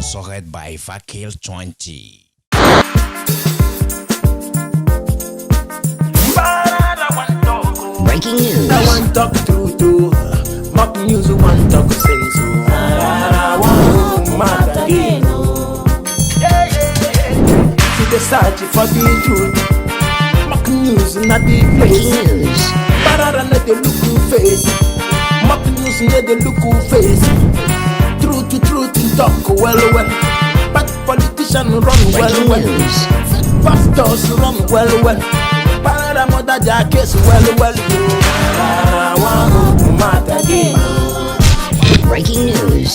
sponsored by Fakil 20. Breaking news. I want talk true to mock news. Want talk sense. I want mad again. To the search for the truth. Mock news not the place. Breaking news. Pararan let the look face. Mock news let the look face. Truth talk well. But politicians run Breaking well. news. Pastors run well. Pararan mother jackets well. I want mad again. Breaking news.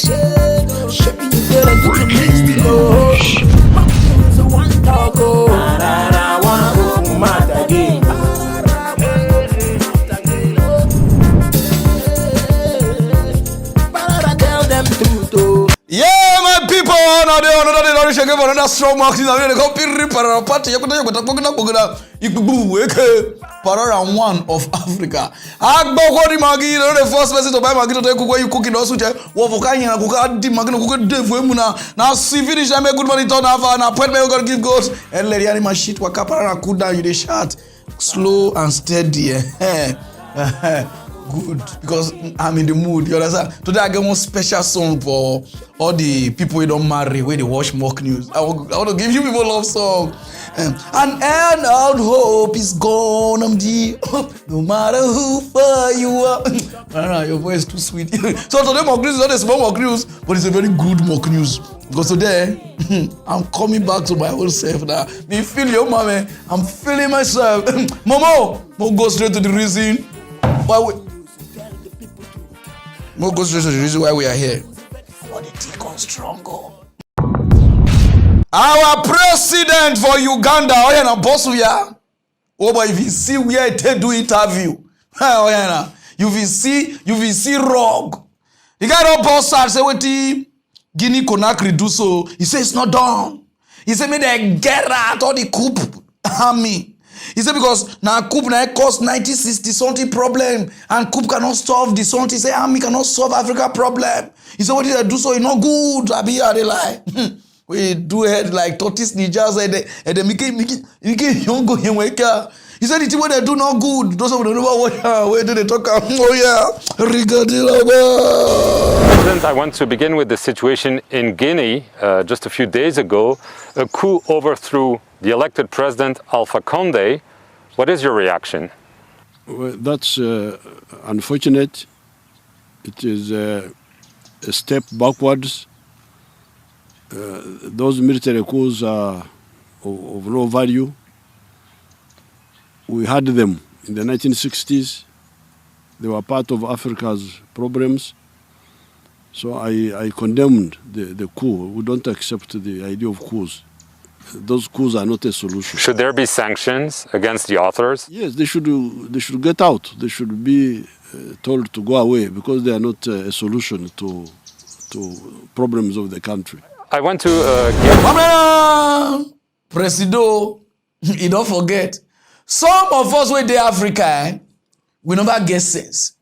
Breaking news. One talk. I want mad again. Tell them truth. Yeah, my people, now they don't shake for another strong mark. They go Pararan party. Pararan one of Africa. Agbogodi magi, the first person to buy magi to take where you cooking also. Wofokanya kuka di magi no kuka devu emuna. Now see finish I make good money turn over. Now point me gonna give goals. And let the shit waka Pararan cool down. You dey shot slow and steady. Good, because I'm in the mood. You understand? Today I get one special song for all the people who don't marry, where they watch mock news. I want to give you people love song. An end out hope is gone. No matter who far you are. Your voice is too sweet. So today mock news is not a small mock news, but it's a very good mock news. Because today I'm coming back to my old self now. Me feel your mommy. I'm feeling myself. Momo, we'll go straight to the reason why we'll go straight to the reason why we are here. I want to take on stronger. Our president for Uganda, boss we are. Oh, but if you see where they do interview, you will see wrong. The guy don't boss out say what Guinea Conakry do so. He says it's not done. He said me they get out all the coup army. He said because now coup na cause 1960 something problem and coup cannot solve the something. He said army cannot solve Africa problem. He said what did they do so? It's not good. I be they lie. We do it like tortoise ninjas and they make young go here wake up. He said it's what they do not good. Those of them know where do they talk? Oh yeah, regarding President, I want to begin with the situation in Guinea. Just a few days ago, a coup overthrew the elected president Alpha Condé. What is your reaction? Well, that's unfortunate. It is a step backwards. Those military coups are of no value. We had them in the 1960s. They were part of Africa's problems. So I condemned the coup. We don't accept the idea of coups. Those coups are not a solution. Should there be sanctions against the authors? Yes, they should get out. They should be told to go away because they are not a solution to problems of the country. I want to give... Presido, you don't forget. Some of us with the Africa, we never get sense.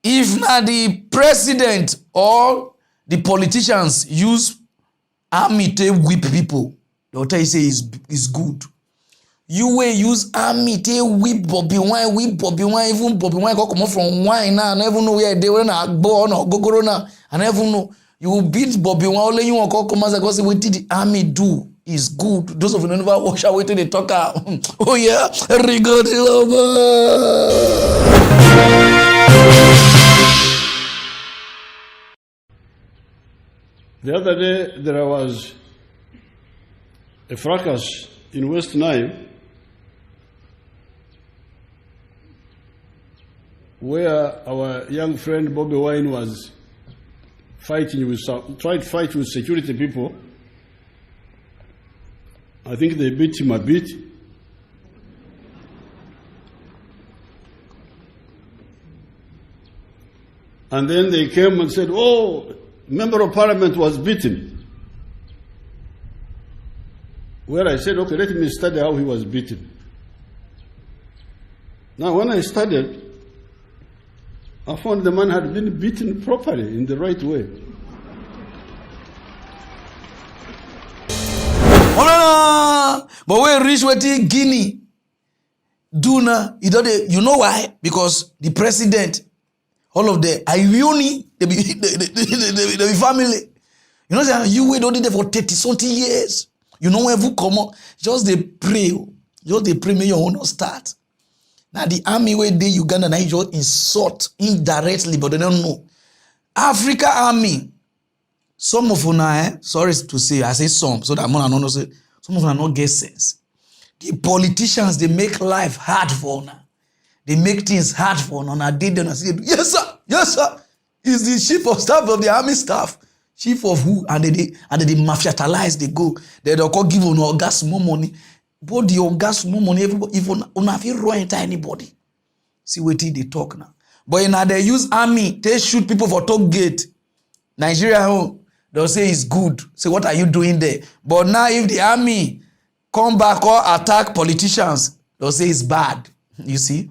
If not the president or the politicians use army to whip people, they'll tell you say is good. You will use army to whip Bobby Wine, even Bobby Wine come up from wine now, and I even know where they were now, born or go now, and I even know you will beat Bobby Wine, only you will come as I go say what did the army do is good. Those of you who never watch away till they talk out. Oh yeah, regard The other day, there was a fracas in West Nile where our young friend Bobby Wine was tried to fight with security people. I think they beat him a bit. And then they came and said, oh, member of parliament was beaten. Well, I said, okay, let me study how he was beaten. Now, when I studied, I found the man had been beaten properly in the right way. But when reach wetin Guinea do now, you know why? Because the president, all of the Iuni, they be family. You know, you wait only there for 30-something years. You know when you come up, just they pray. Just they pray, may your own start. Now the army where they Uganda now just insult indirectly, but they don't know. Africa army, some of una, sorry to say, I say some, so that man not say, some of una not get sense. The politicians, they make life hard for una. They make things hard for una. They don't say, yes sir, is the chief of staff of the army staff. Chief of who? And they mafiatalize, they go. They don't give on gas more money. But the gas more money, everybody, if una feel wrong enter anybody. See what they talk now. But now they use army, they shoot people for talk gate. Nigeria, they'll say it's good. Say, what are you doing there? But now if the army come back or attack politicians, they'll say it's bad. You see?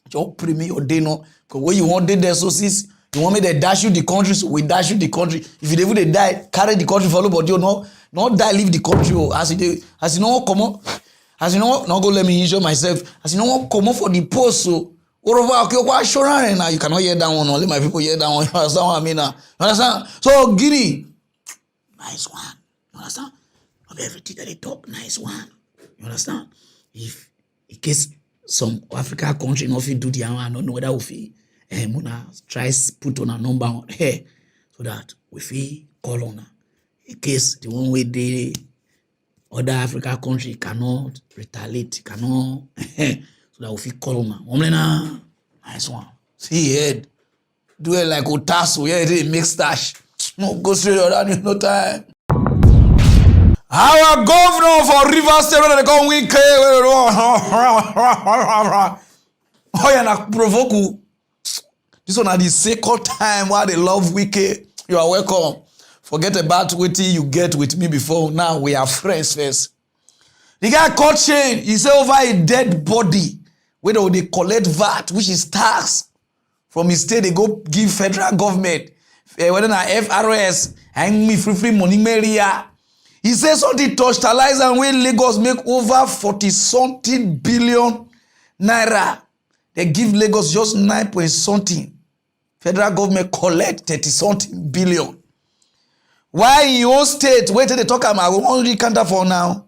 Just pray me your day no. Because when you want their sources, you want me to dash you the country, so we dash you the country. If you even die, carry the country follow, but you not die, leave the country. As you know, come on. As you know, not go let me injure myself. As you know, come on for the post, so now you cannot hear that one. Only my people hear that one. You understand what I mean now? You understand? So Guinea, nice one. You understand? Of everything that they talk, nice one. You understand? If in case some African country not fit do the one, I don't know whether we fit. Muna try put on a number on here so that we fit call on her. In case the one way they other African country cannot retaliate, cannot so that we fit call on her. Nice one. See head. Do it like Otaso. Yeah, they make stash. No, go straight on no time. Our governor for Rivers State, they come week. Oh, yeah, na provoke. This one at the second time why they love Wiki. You are welcome. Forget about what you get with me before. Now we are friends first. The guy caught chain. He said over a dead body. Whether they collect VAT, which is tax from his state, they go give federal government. Whether na FRS, hang me free money area. He says something totalize and when Lagos make over 40-something billion naira. They give Lagos just 9-point-something. Federal government collect 30-something billion. Why in your state, wait till they talk about, we won't really counter for now.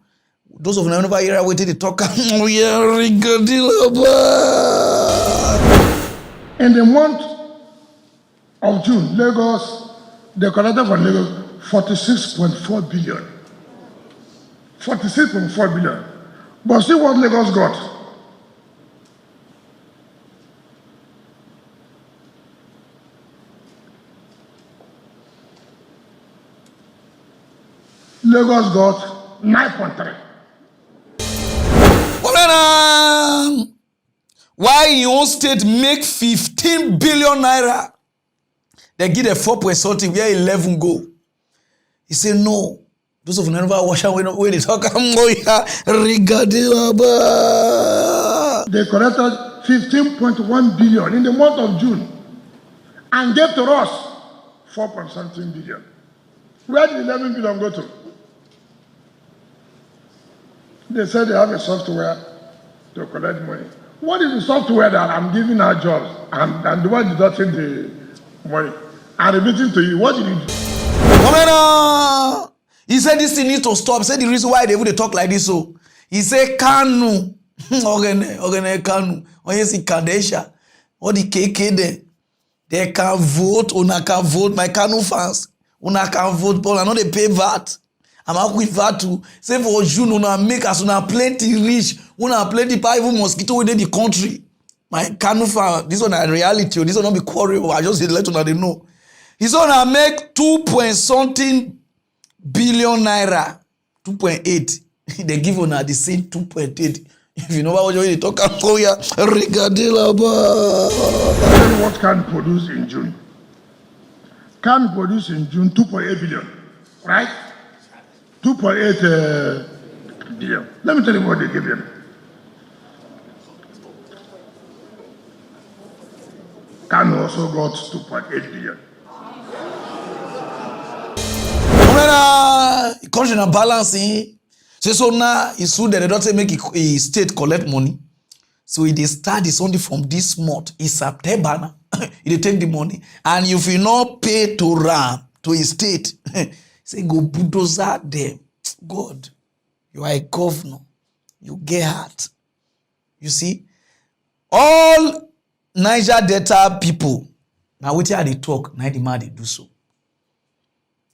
Those of them over here, wait till they talk about. In the month of June, Lagos, they collected from Lagos 46.4 billion. 46.4 billion. But see what Lagos got. Lagos got 9.3. Why your state make 15 billion naira? They give a 4-point-something where 11 go. He said no. Those of you never watch out when they talk. They collected 15.1 billion in the month of June and gave to us 4.something billion. Where did 11 billion go to? They said they have a software to collect money. What is the software that I'm giving our jobs and the one deducting the money and remitting to you? What did you do? He said this thing needs to stop. He said the reason why they would talk like this. So he said Kanu. Kanu. When you see Kadesha, or the KK there, they can vote, una can vote. My Kanu fans, una can vote, but I know they pay VAT. I'm out with VAT too. Say for June, una make us una plenty rich, una plenty power even mosquito within the country. My Kanu fan, this one a reality. This one not be quarrel. I just let una they know. This one I make 2-point-something billion naira, 2.8. They give una the same 2.8. If you know what you talk about, what can produce in June? Can produce in June 2.8 billion, right? 2.8 billion. Let me tell you what they give them. Can also got 2.8 billion. Country na balancing. So now it's true that they don't make a state collect money. So it is start is only from this month. It's September now. They take the money. And if you not pay to RAM, to a state, say go bulldozer them. God, you are a governor. You get heart. You see? All Niger Delta people, now what they talk, now the man they do so.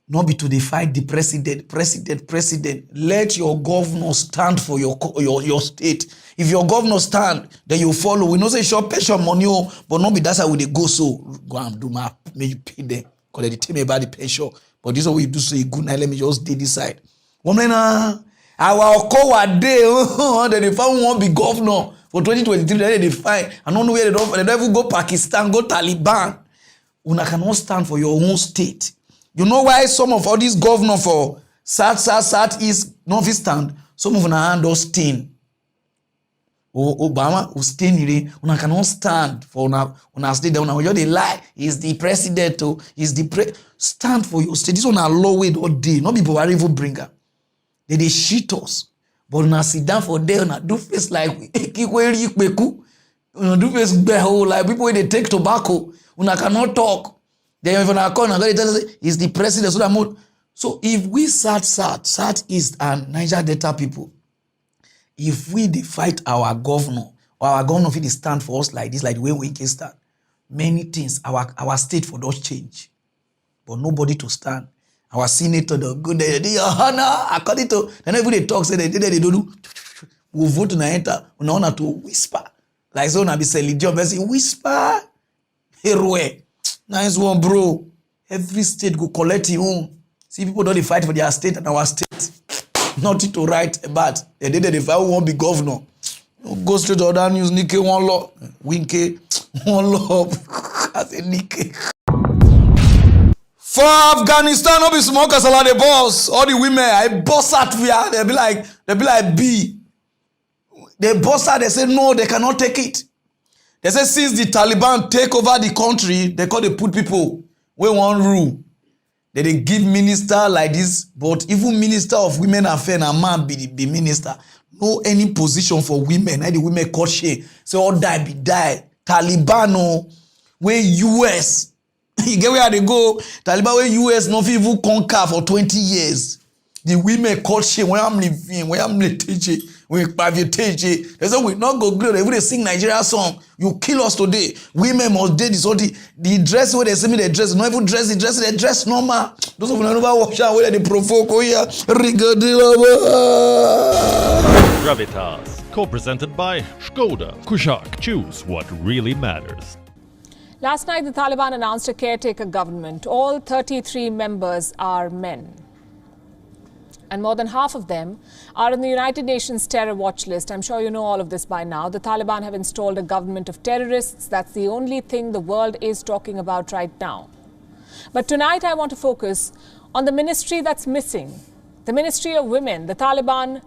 Not be to dey fight the president. Let your governor stand for your state. If your governor stand, then you follow. We know say sure pension money, but not be that's how they go so. Go and do my, may you pay them. Because they tell me about the pension. But this is what we do so good. Now let me just dey decide. Woman, our call day, then they found one be governor for 2023. Then they find. I don't know where they don't even go Pakistan, go Taliban. Una cannot stand for your own state. You know why some of all these governors for Southeast, North stand, some of them hand or stain. Obama will stain here. Una cannot stand for una state. Una they lie. He's the president. He's the stand for your state. This one a law way all day. Not people are even bringer. They shit us. But una sit down for there. Una do face like una do face like people they take tobacco. Una cannot talk. Then if I call and tell us he's the president, so if we Southeast and Niger Delta people, if we fight our governor, or our governor if he stand for us like this, like the way we can stand, many things our state for those change, but nobody to stand. Our senator, the good they honor according to then every they talk say they don't do. We vote to enter, we honor to whisper like so na be selling job. Say whisper, hero. Nice one, bro. Every state go collect your own. See, people don't fight for their state and our state. Nothing to write about. They did they fight who won't be governor. Go straight to other news. Nikke one law. Winke one law. I say Nikke. For Afghanistan, no be small kasala the boss. All the women, I boss at via. They be like B. They boss at. They say no, they cannot take it. They say since the Taliban take over the country, they put people where one rule. They give minister like this, but even minister of women affairs and man be minister. No any position for women. The women call shame. Say all die be die. Taliban where US. You get where they go? Taliban where US not even conquer for 20 years. The women call shame. Where I'm living, where I'm teaching. We privatage. They say we not go good. If they sing Nigeria song, you kill us today. Women must date this. The dress where they say me they dress, not even dress. They dress normal. Those of you never watch out where they provoke. Oh yeah, Gravitas, co-presented by Skoda. Kushaq, choose what really matters. Last night, the Taliban announced a caretaker government. All 33 members are men. And more than half of them are on the United Nations terror watch list. I'm sure you know all of this by now. The Taliban have installed a government of terrorists. That's the only thing the world is talking about right now. But tonight I want to focus on the ministry that's missing. The Ministry of Women. The Taliban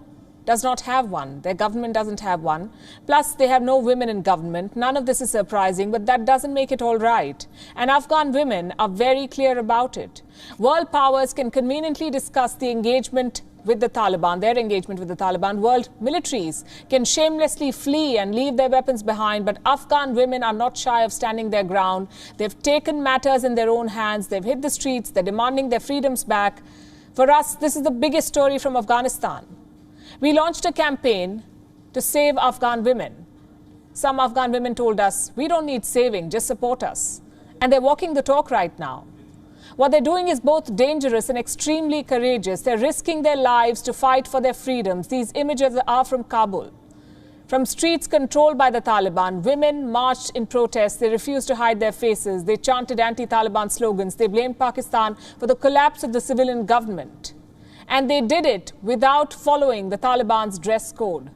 does not have one. Their government doesn't have one. Plus, they have no women in government. None of this is surprising, but that doesn't make it all right. And Afghan women are very clear about it. World powers can conveniently discuss the engagement with the Taliban, their engagement with the Taliban. World militaries can shamelessly flee and leave their weapons behind, but Afghan women are not shy of standing their ground. They've taken matters in their own hands. They've hit the streets. They're demanding their freedoms back. For us, this is the biggest story from Afghanistan. We launched a campaign to save Afghan women. Some Afghan women told us, we don't need saving, just support us. And they're walking the talk right now. What they're doing is both dangerous and extremely courageous. They're risking their lives to fight for their freedoms. These images are from Kabul. From streets controlled by the Taliban, women marched in protest. They refused to hide their faces. They chanted anti-Taliban slogans. They blamed Pakistan for the collapse of the civilian government. And they did it without following the Taliban's dress code.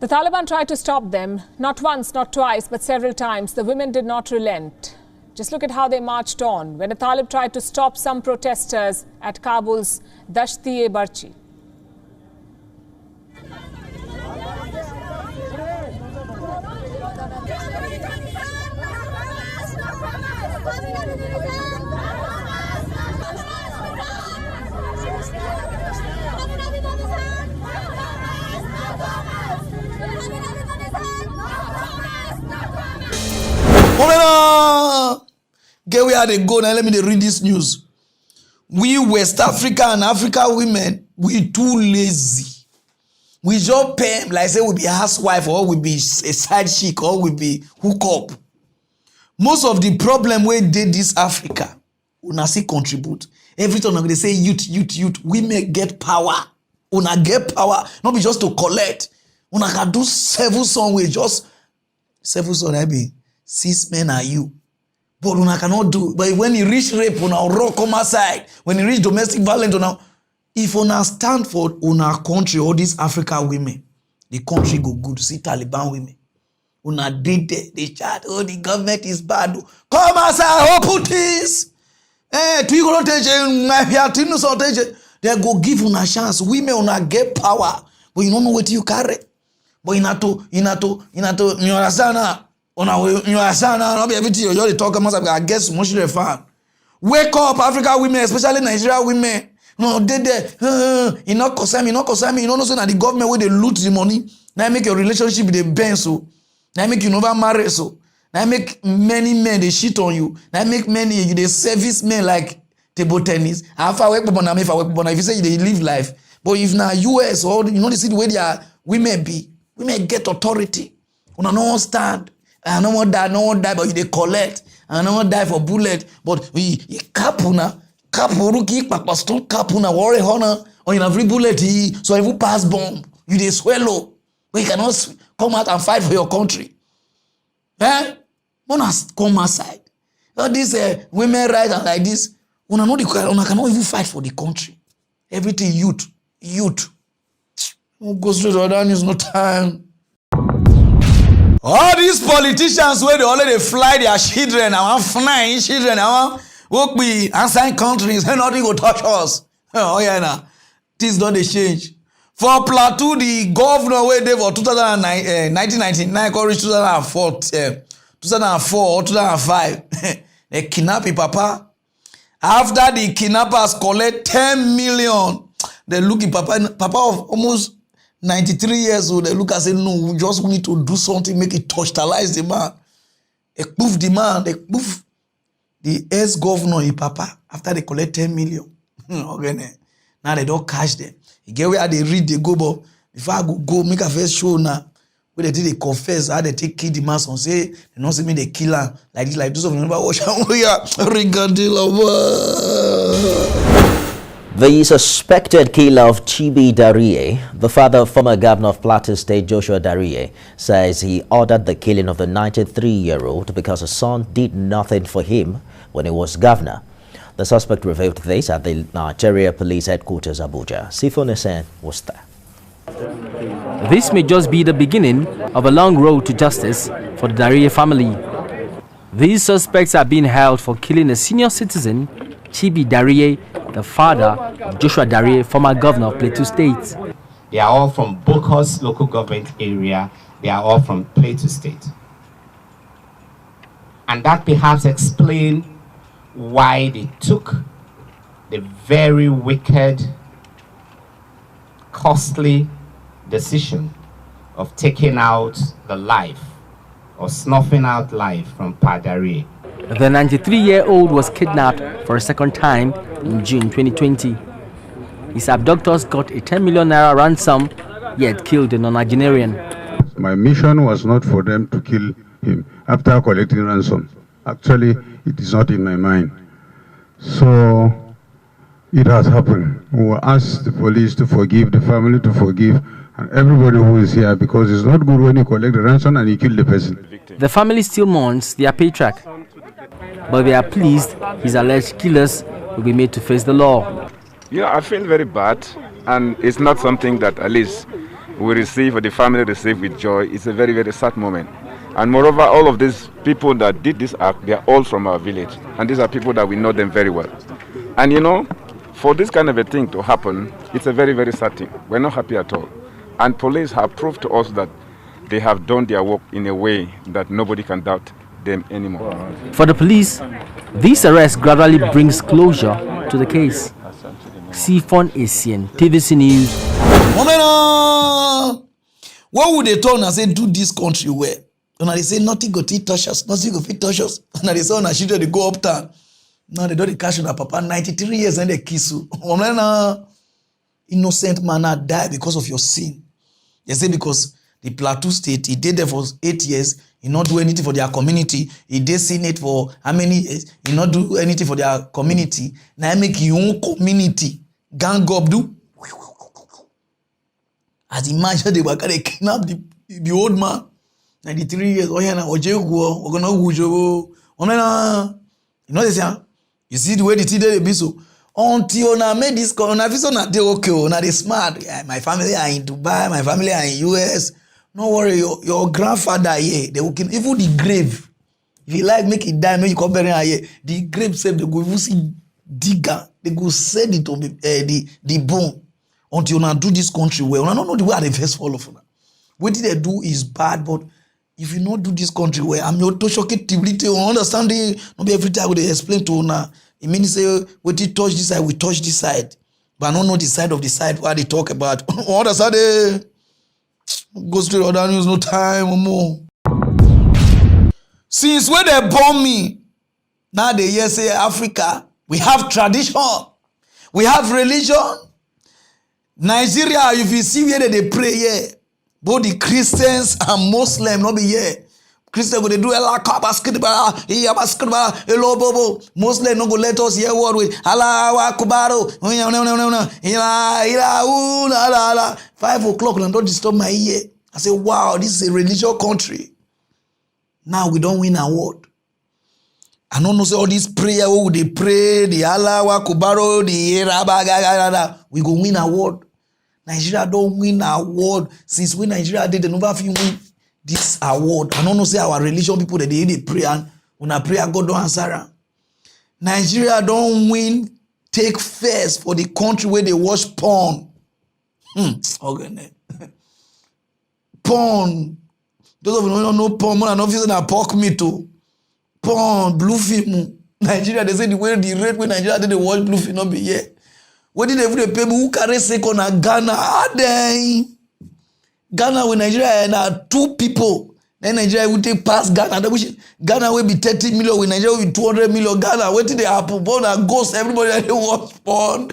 The Taliban tried to stop them, not once, not twice, but several times. The women did not relent. Just look at how they marched on when the Taliban tried to stop some protesters at Kabul's Dasht-e-Barchi. Get where they go now. Let me read this news. We West Africa and Africa women, we too lazy. We just pay like say we be housewife or we be a side chick or we be hook up. Most of the problem where did this Africa, una see contribute. Every time they say youth, women get power. Una get power, not be just to collect. Una can do 7 songs with just 7 songs. I mean, 6 men are you. But una cannot do. But when you reach rape, una rock come aside. When you reach domestic violence, una, if una stand for una country, all these African women, the country go good. See Taliban women. Una did they chat, oh, the government is bad. Come aside, oh, put this. They go give una chance. Women una get power. But you don't know what you carry. But you understand now. You understand now, not be everything you just talk about. I guess much the fan. Wake up, African women, especially Nigerian women. No, you not concern me. You don't know so that the government where they loot the money. Now make your relationship with the bend so. Now make you never marry so. Now make many men they shit on you. Now make many you they service men like table tennis. If you say they live life, but if now US or you know the city where they are women be, women get authority. Una no stand. I no one die, but they collect. I no one die for bullet, but we kapuna, kapuruki, pakpaston kapuna, worry honor, or in every bullet, so if you pass bomb, you they swallow, but you cannot come out and fight for your country. Eh? Una come aside. All these women rights and like this, una cannot even fight for the country. Everything youth. Go straight to other news, no time. All these politicians where they already fly their children, I want flying children, I want work be outside countries, and nothing will touch us. Oh yeah, nah. Things don't they change. For Plateau, the governor where they for 1999, reach 2004 or 2005, they kidnap his papa. After the kidnappers collect 10 million, they look at papa of almost 93 years old, they look and say, no, we just need to do something, make it totalize the man. They poof the man, they poof the ex-governor, his papa, after they collect 10 million. Okay, now they don't catch them. You get where they read, they go, but before I go make a first show now, where they did they confess, how they take kill the man, so say, they don't see me they kill her, like this, like this, remember, watch out, The suspected killer of Chibi Darie, the father of former governor of Plateau State Joshua Darie, says he ordered the killing of the 93-year-old because his son did nothing for him when he was governor. The suspect revealed this at the Nigeria Police Headquarters, Abuja. Sifon Esen was there. This may just be the beginning of a long road to justice for the Darie family. These suspects are being held for killing a senior citizen, Chibi Darie, the father of Joshua Darie, former governor of Plateau State. They are all from Bokos local government area. They are all from Plateau State. And that perhaps explains why they took the very wicked, costly decision of taking out the life or snuffing out life from Pa Darie. The 93-year-old was kidnapped for a second time in June 2020. His abductors got a 10 million naira ransom, yet killed the non-Nigerian. My mission was not for them to kill him after collecting ransom. Actually, it is not in my mind. So it has happened. We will ask the police to forgive, the family to forgive, and everybody who is here, because it's not good when you collect the ransom and you kill the person. The family still mourns their patriarch, but they are pleased his alleged killers will be made to face the law. Yeah, I feel very bad, and it's not something that at least we receive, or the family receive with joy. It's a very, very sad moment. And moreover, all of these people that did this act, they are all from our village. And these are people that we know them very well. And you know, for this kind of a thing to happen, it's a very, very sad thing. We're not happy at all. And police have proved to us that they have done their work in a way that nobody can doubt them anymore. For the police, this arrest gradually brings closure to the case. Sifon Asian, TVC News. What would they turn and say, do this country well? And they say, nothing go to touch us, nothing go to touch us. And they say, oh, children, they go uptown. Now they don't cash on their papa, 93 years and they kiss you. Innocent man die because of your sin. They say because the Plateau State, he did there for 8 years, he not do anything for their community. He did Senate for how many years? He not do anything for their community. Now make your own community gang up do. As imagine they were going to kidnap the old man, 93 years. Oh yeah, na ojego, ogona gujo. You know this, you see the way the thing they be so. Until na made this, na viso na dey okay, na dey smart. Yeah, my family are in Dubai, my family are in US. No worry, your grandfather here, they will kill even the grave. If you like, make it die, make you come bury here. The grave save they go even see digger, they go send it to the bone. Until you do this country well. I don't know the way they first fall off. What they do is bad, but if you not do this country well, I'm your to shock it understanding. Not be every time I would explain to una. It means say what you touch this side, we touch this side. But I don't know the side of the side where they talk about. Other side go straight other news, no time or more. Since when they born me, now they hear say Africa, we have tradition, we have religion. Nigeria, if you see where they pray here, both the Christians and Muslims not be here. Christians go they do Allah basketball, basketball, hello bobo. Muslim no go let us hear word with Allah Akbar. 5 o'clock and don't disturb my ear. I say, wow, this is a religious country. Now we don't win award. I don't know say all this prayer where they pray, the Allah Akbar, the Rabba, we go win award. Nigeria don't win award. Since when Nigeria did, they never win this award. I don't know say our religion people that they pray and when I pray God don't answer. Nigeria don't win take first for the country where they watch porn. Okay. Porn. Those of you who don't know porn, man, not facing a pork meat too. Porn, blue film. Nigeria, they say the way the rate when Nigeria did they watch blue film not be here. What did they pay me who carry second on Ghana? Dang. Ghana with Nigeria and 2 people. Then Nigeria will take past Ghana. Ghana will be 30 million. With Nigeria will be 200 million. Ghana, what did they happen? Born a ghost. Everybody that they watch porn.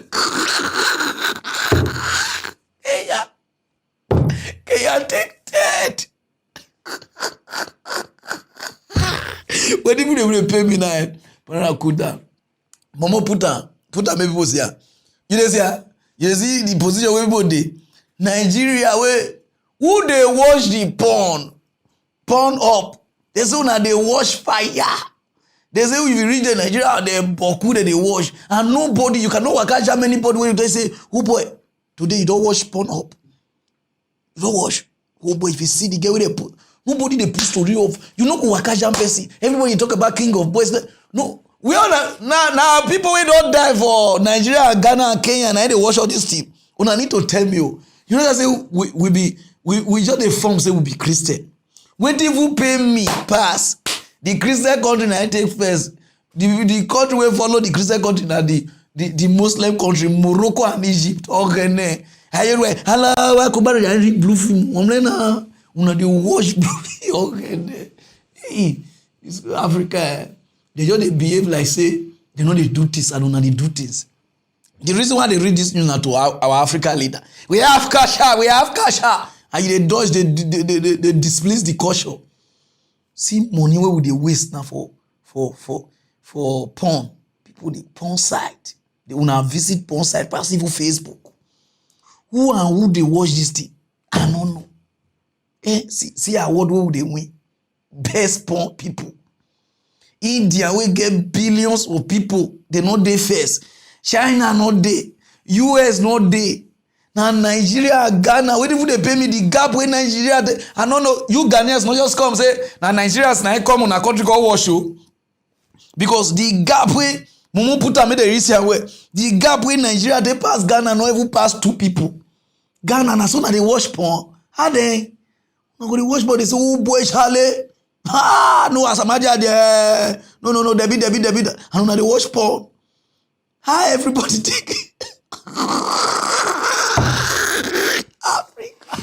Kenya take that. When they will pay me now, but I could down. Mama put her maybe was here. You see the position where people dey. Nigeria where who they watch the porn up. They say now they watch fire. They say if you reach the Nigeria, they boku they watch. And nobody, you cannot catch how many body when they say, oh boy, today you don't watch porn up. You don't watch. Oh boy, if you see the girl where they put, nobody they put story of. You know go waka jam person. Everybody talk about king of boys. No, we are now people we don't die for Nigeria, Ghana, and Kenya, and they watch all this team. Una need to tell me, you know that say we just the form say we be Christian. When people pay me pass the Christian country I take first. The country will follow the Christian country now the Muslim country, Morocco and Egypt. Okay, Allah Akbar and blue film. Una dey watch blue film. Okay, it's Africa. They just they behave like say they know they do this and una they do things. The reason why they read this news now to our Africa leader, we have Kasha, and they dodge, they displace the culture. See money where would they waste now for porn? People the porn site, they wanna visit porn site, pass even Facebook. Who and who they watch this thing? I don't know. See award where would they win? Best porn people. India will get billions of people. They not there first. China not there. US not there. Now Nigeria, Ghana, where they pay me the gap with Nigeria? I don't know. You Ghanaians not just come say, now Nigerians now come on a country called wash you. Because the gap where Mumu put made the risk away. The gap where Nigeria they pass Ghana, not even pass 2 people. Ghana na so na they wash porn. How they? No go they wash but they say, oh boy, Charlie. Ah, no, Asamadia there. No, Debbie. I don't know they wash porn. How everybody take it? Africa.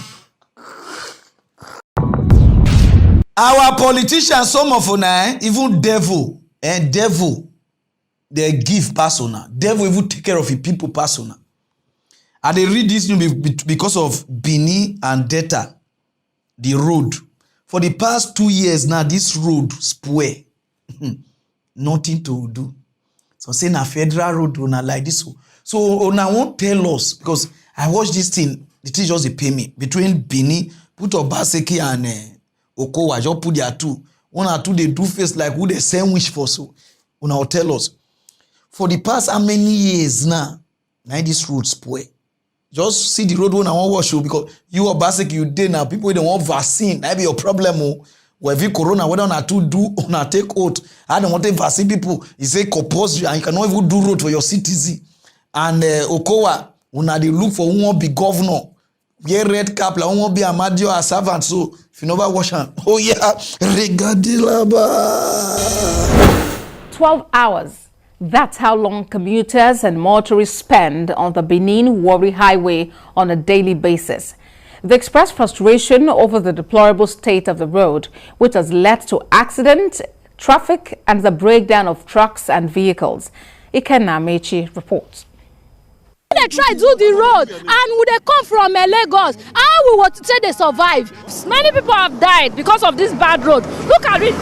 Our politicians, some of them, even devil, they give persona. Devil even take care of the people persona. And they read this news because of Guinea and Delta, the road. For the past 2 years now, this road spoil. Nothing to do. So saying a federal road una like this. So now won't tell us because I watched this thing. The thing just they pay me between Bini, put Obaseki and Okowa. Just put their two. 1 or 2 they do face like who they sandwich for. So una will tell us for the past how many years now this road spoil. Just see the road when I want wash you because you Obaseki you did now. People don't want vaccine. That be your problem. Whether corona, whether una to do una take oath. I don't want to vaccine people. You say compulsory and you cannot even do road for your citizen. And Okowa, una they look for who won't be governor. Wear red cap, like who won't be a madio or servant. So if you never wash hand, oh yeah, regadilaba. 12 hours. That's how long commuters and motorists spend on the Benin-Warri Highway on a daily basis. They express frustration over the deplorable state of the road, which has led to accidents, traffic, and the breakdown of trucks and vehicles. Ikenna Amechi reports. They try to do the road and when they come from Lagos, how we want to say they survive? Many people have died because of this bad road. Look at it.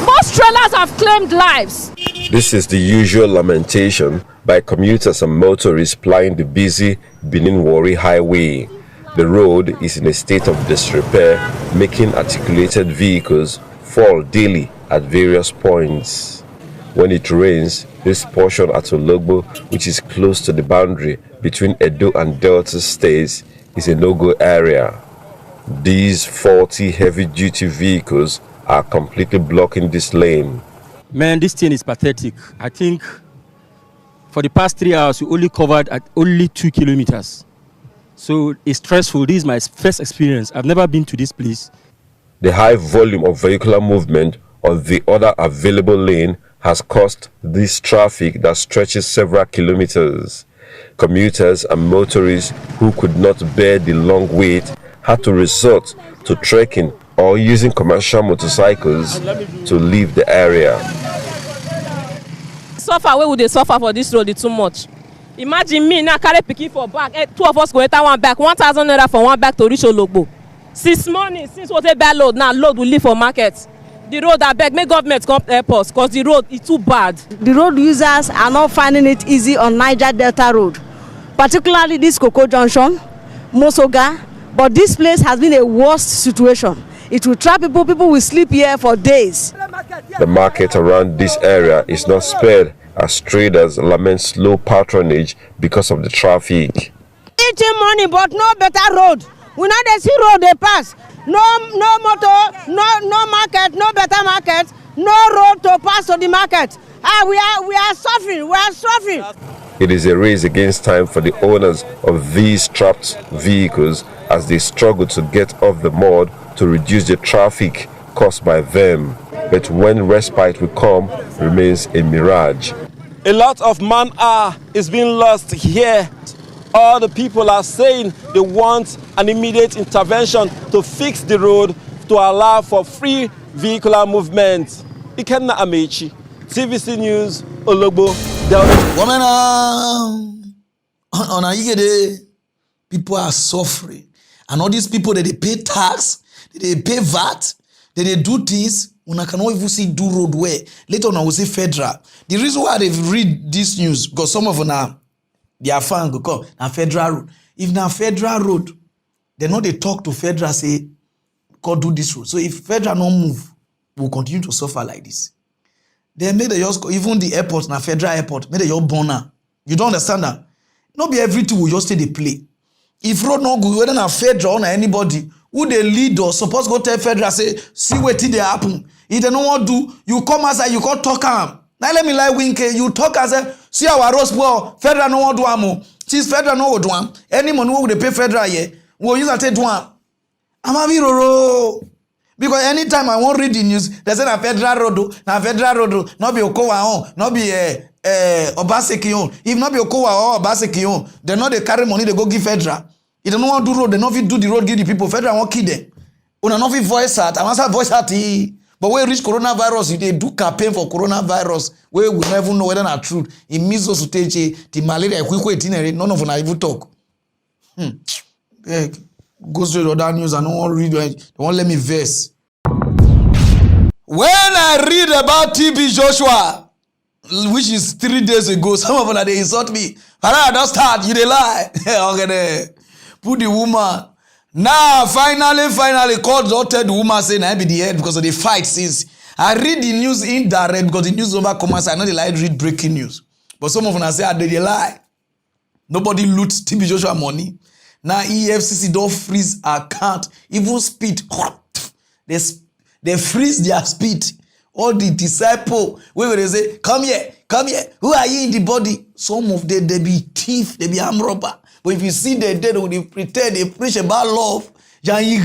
Most trailers have claimed lives. This is the usual lamentation by commuters and motorists plying the busy Benin-Warri Highway. The road is in a state of disrepair, making articulated vehicles fall daily at various points. When it rains, this portion at Ologbo, which is close to the boundary between Edo and Delta states, is a no-go area. These 40 heavy-duty vehicles are completely blocking this lane. Man, this thing is pathetic. I think for the past 3 hours, we only covered at only 2 kilometers. So it's stressful. This is my first experience. I've never been to this place. The high volume of vehicular movement on the other available lane has caused this traffic that stretches several kilometers. Commuters and motorists who could not bear the long wait had to resort to trekking or using commercial motorcycles to leave the area. Suffer, where would they suffer for this road? It's too much. Imagine me now carry pikin for back. 2 of us go enter one back. 1,000 naira for one back to reach Ologbo. Since morning, since what a bad load, now load will leave for market. The road I beg, make government come help us because the road is too bad. The road users are not finding it easy on Niger Delta Road, particularly this Cocoa Junction, Mosoga. But this place has been a worst situation. It will trap people. People will sleep here for days. The market around this area is not spared as traders lament slow patronage because of the traffic. Eating money, but no better road. We know they see road they pass. No motor, no market, no better market, no road to pass to the market. We are suffering. It is a race against time for the owners of these trapped vehicles as they struggle to get off the mud to reduce the traffic caused by them. But when respite will come remains a mirage. A lot of man-hour is being lost here. All the people are saying they want an immediate intervention to fix the road to allow for free vehicular movement. Ikenna Amechi, TVC News, Ologbo, Delta. Women on a Igede, people are suffering. And all these people that they pay tax, they pay VAT, they do things, una cannot even see do road where. Later on I will say federal. The reason why they read this news, because some of them their fan go come na federal road. If na federal road, they know they talk to federal say, God do this road. So if federal no move, we'll continue to suffer like this. They made the just even the airport, na federal airport, made the your burner. You don't understand that? Not be everything will just stay they play. If road no good, whether na federal or anybody, who they lead or suppose go tell federal say, see wetin dey happen. If they no want do, you come outside, you can't talk am. Now let me lie winke, you talk as a see our roast well, federal no want do am. Since federal no want do am, any money we dey pay federal here, we use and take do am. I'm a viroro. Because anytime I won't read the news, they say na federal road, not be Okowa on, not be Obaseki on. If not be Okowa or Obaseki on, they know they carry money, they go give federal. If they don't want to do road, they not fit do the road, give the people. Federal won't kill them. Una not fit voice out. I must have voice out. But when reach coronavirus, they do campaign for coronavirus. Where we never know whether not truth. It means also the malaria, none of them even talk. Go straight to that news. I don't want to read it. They won't let me verse. When I read about TB Joshua, which is 3 days ago, some of them they insult me. Pararan, don't start. You they lie. Okay, put the woman. Now, finally, court don't tell the woman saying I be the head because of the fight since. I read the news indirect because the news over comments. I know they like read breaking news. But some of them say they lie. Nobody loot TB Joshua money. Now EFCC don't freeze account, even speed. They freeze their speed. All the disciples, where they say, come here. Who are you in the body? Some of them, they be thief, they be arm robber. But if you see them dead, they pretend they preach about love. They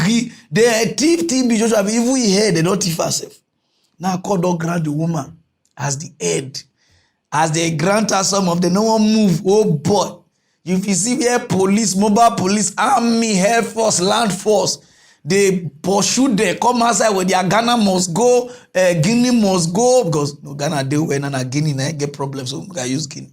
thief, TB Joshua, even here, they don't thief herself. Now God don't grant the woman as the head. As they grant her some of them, no one move. Oh boy. If you see here police, mobile police, army, air force, land force, they pursue them, come outside where their Ghana must go, Guinea must go, because no Ghana they when and Guinea na get problems, so I use Guinea.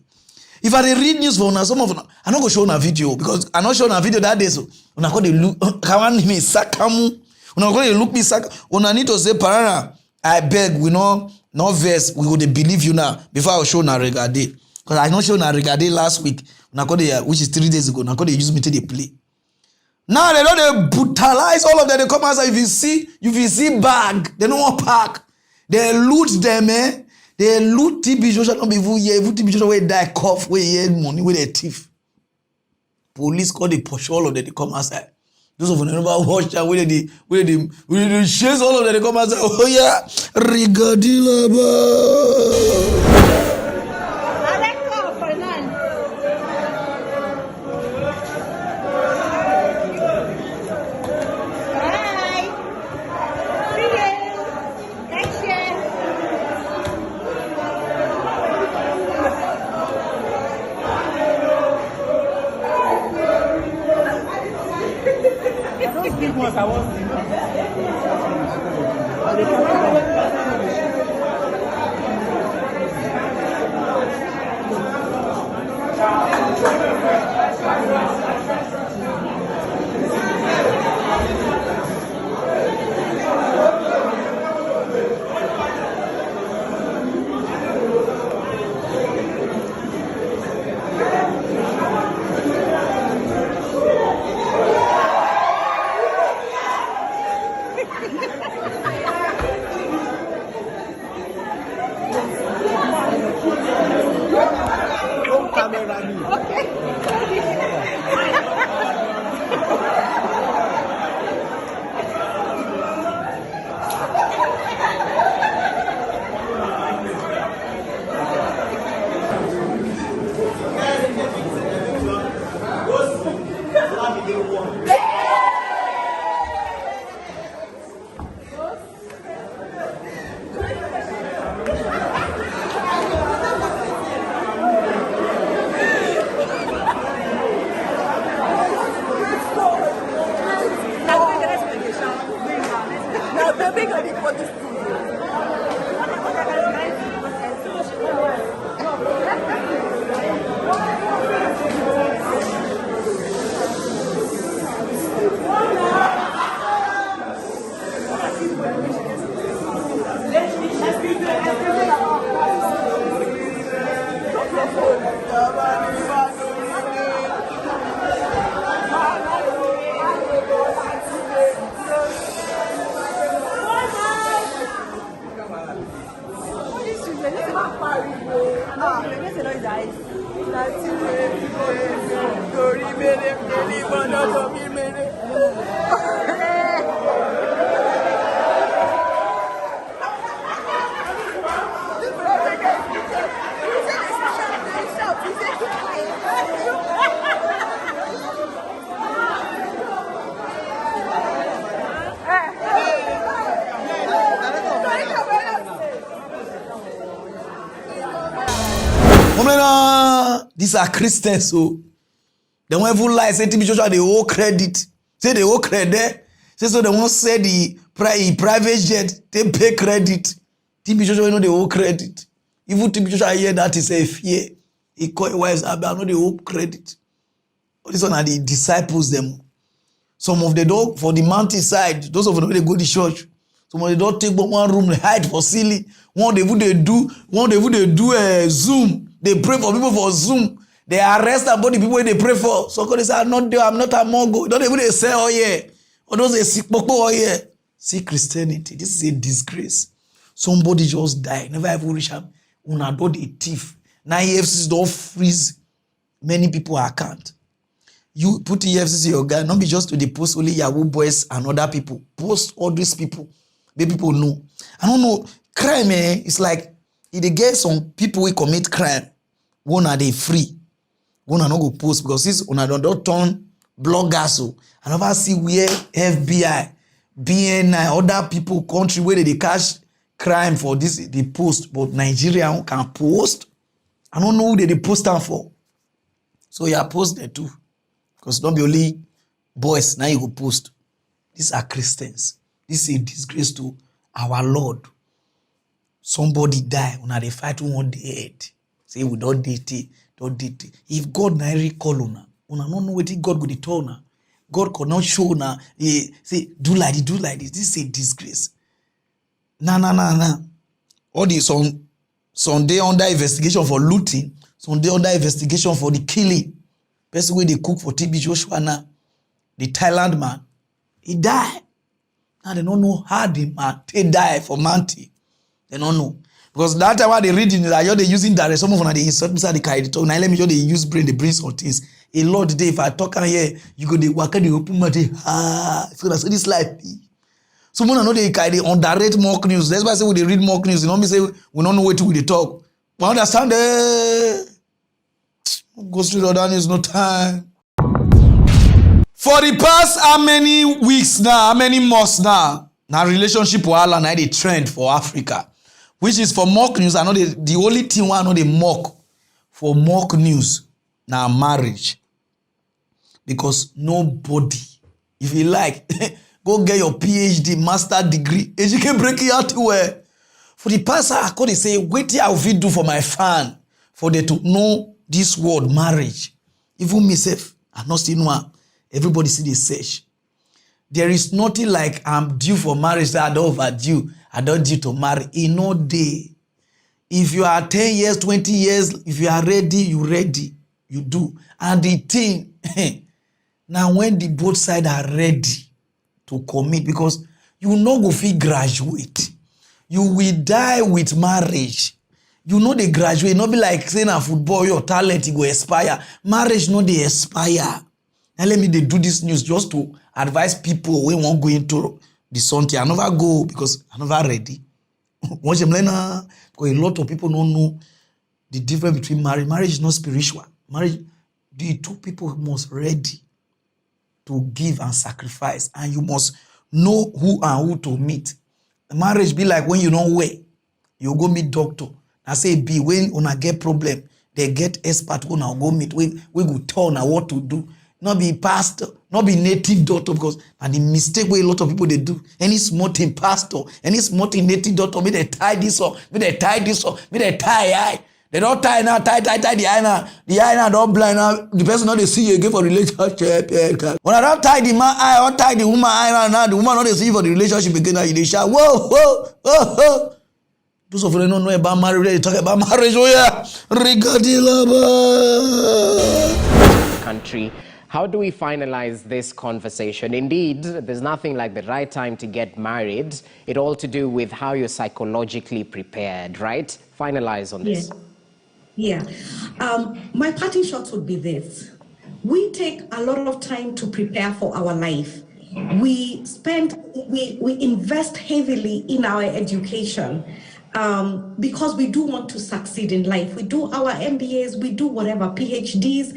If I read news for una, some of una, I not go show una video because I not show una video that day, so una go they look, kawan me sakamu, una go they look me sak, una need to say Pararan, I beg we no verse, we go they believe you now before I show una regarding. Because I not show una regarding last week. Which is 3 days ago. Now they use me to play. Now they don't brutalize all of them. They come outside. If you see bag, they don't want pack. They loot them, They loot TB Joshua. Not before here. Even TB Joshua where die cough, where he had money, where they thief. Police call they push all of them. They come outside. Those of them never watch that where they chase all of them. They come outside. Oh yeah, Rigadilaba. Sorry, These are Christians, so they won't even lie. Say TB Joshua, they owe credit. Say they owe credit. Say so they won't say the private jet, they pay credit. TB Joshua, you know they owe credit. Even TB Joshua hear that is a fear. He call it wives, I know they owe credit. All this one are the disciples them. Some of the dog for the mountainside, those of them they go to church. Some of the dog take one room, they hide for silly. One they do a Zoom. They pray for people for Zoom. They arrest about the people they pray for. So God say, I'm not there, I'm not a mongo. Don't even they say, oh yeah. Or those they sick, oh yeah. See Christianity, this is a disgrace. Somebody just died, never ever reach him. Una do the thief. Now EFCC don't freeze many people account. You put EFCC your guy, not be just to the post only Yahoo boys and other people. Post all these people. Make people know. I don't know. Crime, it's like if they get some people who commit crime, one are they free. One are not go post because this one don't turn bloggers. So I never see where FBI, BNI, other people country where they catch crime for this they post, but Nigeria can post. I don't know who they post them for. So you post there too. Because don't be only boys, now you go post. These are Christians. This is a disgrace to our Lord. Somebody die, when they fight who want the head. Say we don't date it, don't date it. If God na recall una don't know what God go tell una. God cannot show una. Say do like this, do like this. This is a disgrace. Nah. All this some day under investigation for looting, some day under investigation for the killing. Person where they cook for TB Joshua now, the Thailand man, he died. Now they don't know how the man they die for Manti. They don't know. Because that time when they reading that you're using that some of them they insert inside the carry talk. Now let me show they use brain, they bring some things. A lot today, if I talk out here, you go they work the open mouth. So that's this life. Someone know they carry underrate mock news. That's why I say when they read mock news, you know me say we don't know what to they talk. But understand go straight on down, there's no time. For the past how many weeks now, how many months now relationship wahala na the trend for Africa. Which is for mock news, I know the only thing I know they mock for mock news now marriage. Because nobody, if you like, go get your PhD, master degree, and you can break it out where. For the past, I could say, wait till I will do for my fan, for them to know this word marriage. Even myself, I'm not seeing one. Everybody see the search. There is nothing like I'm due for marriage that I don't overdue. I don't due to marry. In no day. If you are 10 years, 20 years, if you are ready, you ready. You do. And the thing, now when the both sides are ready to commit, because you will not go fit graduate. You will die with marriage. You know they graduate. Not be like saying a football, your talent will expire. Marriage no they expire. Now let me they do this news just to advise people when won't go into the something. I never go because I'm never ready. Because a lot of people don't know the difference between marriage. Marriage is not spiritual. Marriage, the two people must ready to give and sacrifice, and you must know who and who to meet. Marriage be like when you don't wait, you go meet doctor. I say be when una get problem, they get expert when I go meet. We go tell na what to do. Not be pastor, not be native doctor, because and the mistake where a lot of people they do. Any small thing pastor, any small thing native doctor, may they tie this up, may they tie this up, may they tie eye. They don't tie now, tie the eye now. The eye now don't blind now. The person not they see you again for relationship. When I don't tie the man eye or tie the woman eye now, the woman not they see you for the relationship again. Now they shout, whoa. Those of you don't know about marriage, they talk about marriage. Oh yeah, regarding country. How do we finalize this conversation? Indeed, there's nothing like the right time to get married. It all to do with how you're psychologically prepared, right? Finalize on this. Yeah. My parting shots would be this. We take a lot of time to prepare for our life. We invest heavily in our education because we do want to succeed in life. We do our MBAs, we do whatever, PhDs,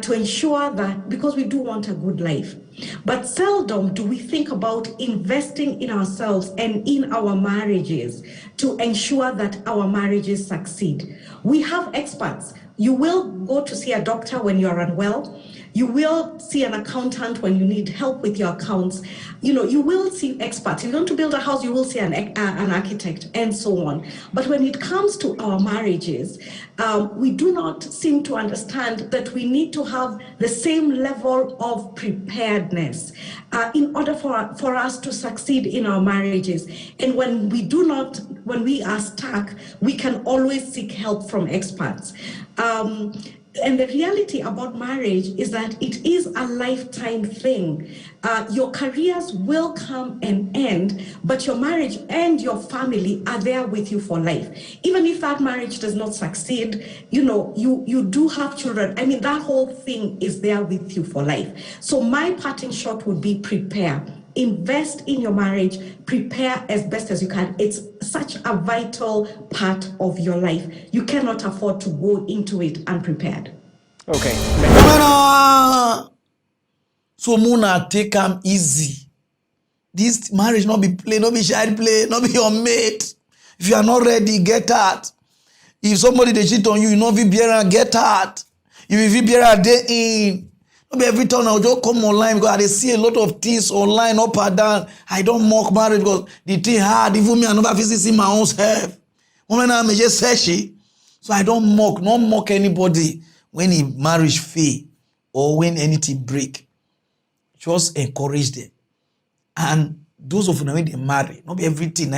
to ensure that, because we do want a good life. But seldom do we think about investing in ourselves and in our marriages to ensure that our marriages succeed. We have experts. You will go to see a doctor when you're unwell. You will see an accountant when you need help with your accounts. You know, you will see experts. If you want to build a house, you will see an architect and so on. But when it comes to our marriages, we do not seem to understand that we need to have the same level of preparedness in order for us to succeed in our marriages. And when we are stuck, we can always seek help from experts. And the reality about marriage is that it is a lifetime thing. Your careers will come and end, but your marriage and your family are there with you for life. Even if that marriage does not succeed, you know, you do have children. I mean, that whole thing is there with you for life. So my parting shot would be prepare. Invest in your marriage, prepare as best as you can. It's such a vital part of your life. You cannot afford to go into it unprepared. Okay. So Muna, take them easy. This marriage not be play, not be child play, not be your mate. If you are not ready, get out. If somebody they cheat on you, you know be bear get out. If you be bear day in. Not every time I just come online because I see a lot of things online up and down. I don't mock marriage because the thing hard. Even me, I never visit my own self. Woman, I just say so I don't mock anybody when the marriage fail or when anything break. Just encourage them. And those of you when they marry, not be everything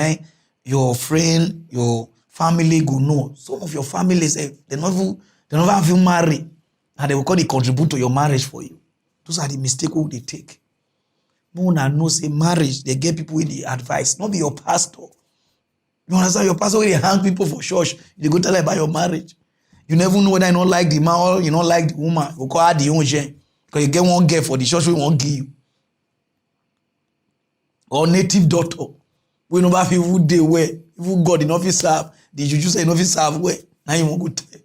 your friend, your family go know. Some of your families they never have you marry. And they will call it contribute to your marriage for you. Those are the mistakes they take. Mona knows a marriage, they get people with the advice, not be your pastor. You understand? Your pastor will hang people for church. They go tell them about your marriage. You never know whether you don't like the man or you don't like the woman. You call her the own gen. Because you get one girl for the church we won't give you. Or native daughter. We know about people they wear. Even God in office serve. The juju say in office serve where. Now you won't go tell.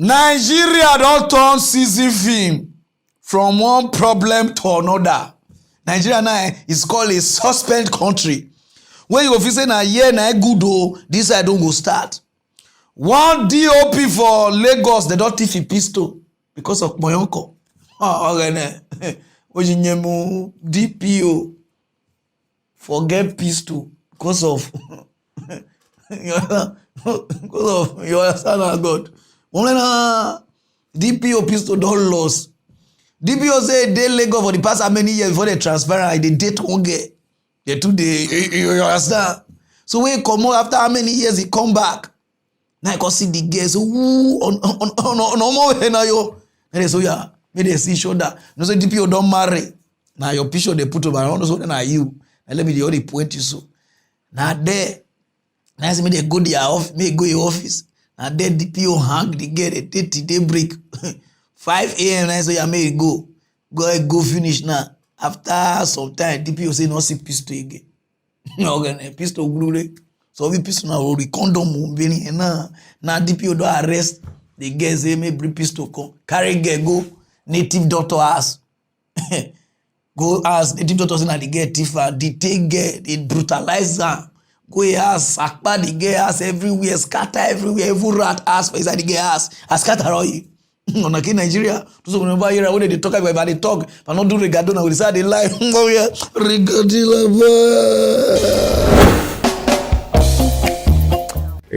Nigeria don't turn season film from one problem to another. Nigeria now is called a suspect country. When you officially na year na good oh, this side don't go start. One DOP for Lagos, they don't thief a pistol because of my uncle. DPO forget pistol because of you understand how God. DPO pistol don't lose. DPO say they Lagos for the past how many years before they transfer and they date one girl. They do you understand? So when he come out after how many years he come back. Now I can see the girls on more way now yo. Then they say yeah, may they see shoulder. No say DPO don't marry. Now your picture they put over on so then are you. And let me the only point you so. Now there. Now say me they go their office, me go your office. And then DPO hang the girl they take till they break. 5 a.m. now so yeah may go finish now. After some time, DPO say no see pistol again. Okay, pistol glue. So we pistol now we condom very now DPO do arrest the girl say me bring pistol come carry girl go native doctor house. Go ask native doctor say na the girl tifa the take girl they brutalize her. Go ask sakpa the girl house everywhere scatter everywhere every rat ass for inside the girl house scatter all you. On a Nigeria, so whenever you when they talk about they talk, but not do regadona, we say they lie. Oh yeah, regadilla.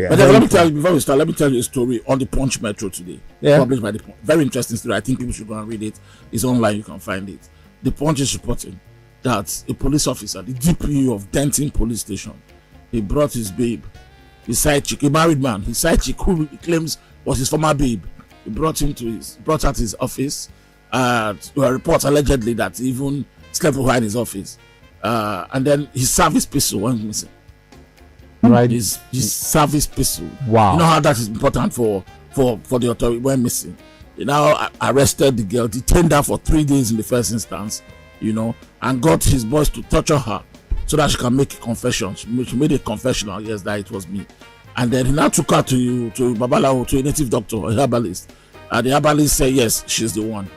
But let me tell you before we start. Let me tell you a story on the Punch Metro today. Yeah. Published by the Punch. Very interesting story. I think people should go and read it. It's online. You can find it. The Punch is reporting that a police officer, the DPO of Denton Police Station, he brought his babe, his side chick, a married man, his side chick who he claims was his former babe. He brought out his office. There were reports allegedly that he even slept behind his office. And then his service pistol went missing. Right. His service pistol. Wow. You know how that is important for the authority when missing. They now arrested the girl, detained her for 3 days in the first instance, and got his boys to torture her so that she can make a confession. She made a confession, yes, that it was me. And then he now took her to Babalawo, to a native doctor, a herbalist. And the herbalist said, yes, she's the one.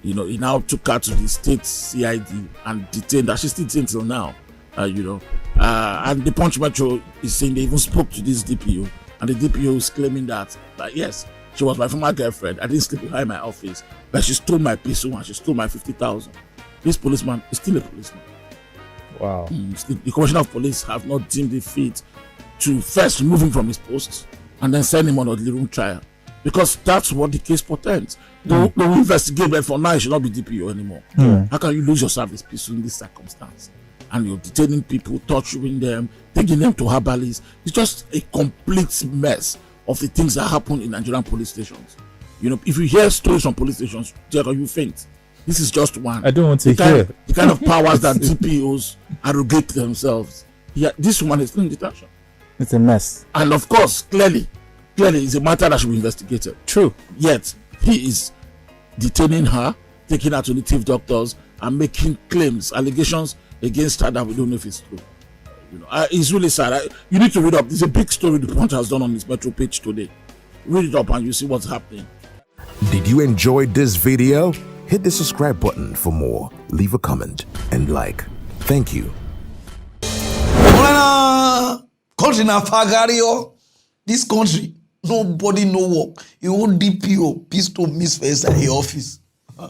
He now took her to the state CID and detained her. She's still detained till now, and the Punch Metro is saying they even spoke to this DPO, and the DPO is claiming that yes, she was my former girlfriend. I didn't sleep behind my office, but she stole my pistol and she stole my 50,000. This policeman is still a policeman. Wow. The commissioner of police have not deemed it fit to first remove him from his post and then send him on a room trial, because that's what the case portends. They will investigate, but for now it should not be DPO anymore. How can you lose your service pistol in this circumstance? And you're detaining people, torturing them, taking them to herbalists. It's just a complete mess of the things that happen in Nigerian police stations. If you hear stories from police stations, you faint. This is just one. I don't want to hear. The kind of powers that DPOs arrogate themselves. This woman is still in detention. It's a mess. And of course, clearly, it's a matter that should be investigated. True. Yet, he is detaining her, taking her to native doctors, and making claims, allegations against her that we don't know if it's true. It's really sad. You need to read up. There's a big story the Punch has done on his Metro page today. Read it up and you see what's happening. Did you enjoy this video? Hit the subscribe button for more. Leave a comment and like. Thank you. Country na fagario. This country, nobody no work. You own DPO, pistol miss face at your office. Hey,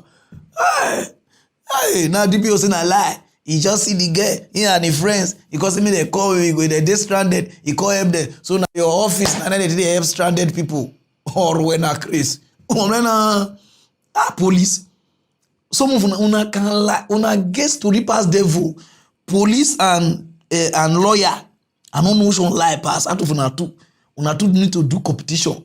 now DPO say na lie. He just see the girl, he and his friends. Because they call you, they stranded. He call him there. So now your office, now they help stranded people. Or when a craze. Police. Some of una can lie. Una guess to repass devil. Police and lawyer. I don't know which one lie pass. Out of una two need to do competition.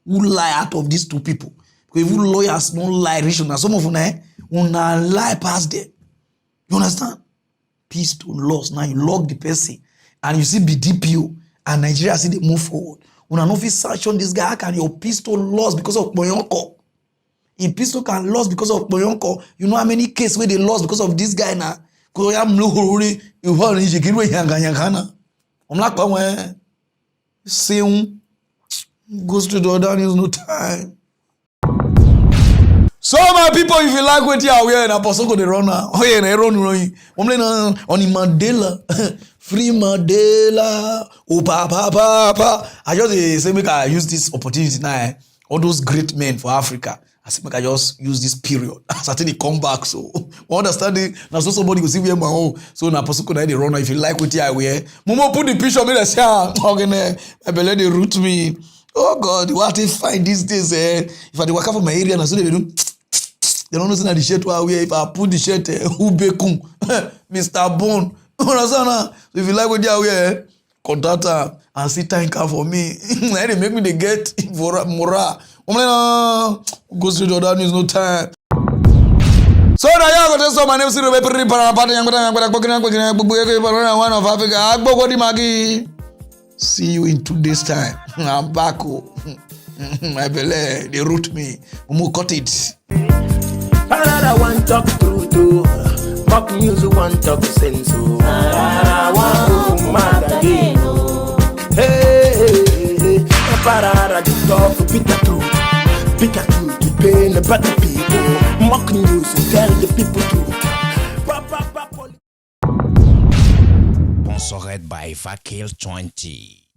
Who lie out of these two people? Because if lawyers don't lie, some of una lie past them. You understand? Pistol loss. Now you lock the person and you see BDPO and Nigeria see they move forward. When an office sanction this guy, how can your pistol lost because of Boyonko? In pistol can lost because of Boyonko. You know how many cases where they lost because of this guy now? Because I'm no hurry. You want to get away yangana. I'm like, well, same goes to the other. There's no time. So my people, if you like what you are wearing, I possibly go the runner. Oh yeah, run. I'm playing on the Mandela, free Mandela. Oh papa. I just say make I use this opportunity now. All those great men for Africa. I say make I just use this period. Certainly come back. So understand it. Now so somebody will see where my own. So now possibly go the runner. If you like what you are wearing, Momo put the picture. Me say, okay, I believe they root me. Oh God, what if find these days? If I dey work for my area, now so they do. They don't know the shirt I wear. If I put the shirt, Ubekum, Mr. Bone. So if you like what you wear, contact her and see thank her for me. They make me the get for Mora. Go straight to that news, no time. So now you go to my name is one of Africa. See you in 2 days time. I'm back. My belly, they root me. Cut it. Parara one talk true too. Mock news one talk sense. Parara one mad again. Hey. Parara the talk bitter truth to pain the better people. Mock news tell the people truth. Sponsored by Fakil 20.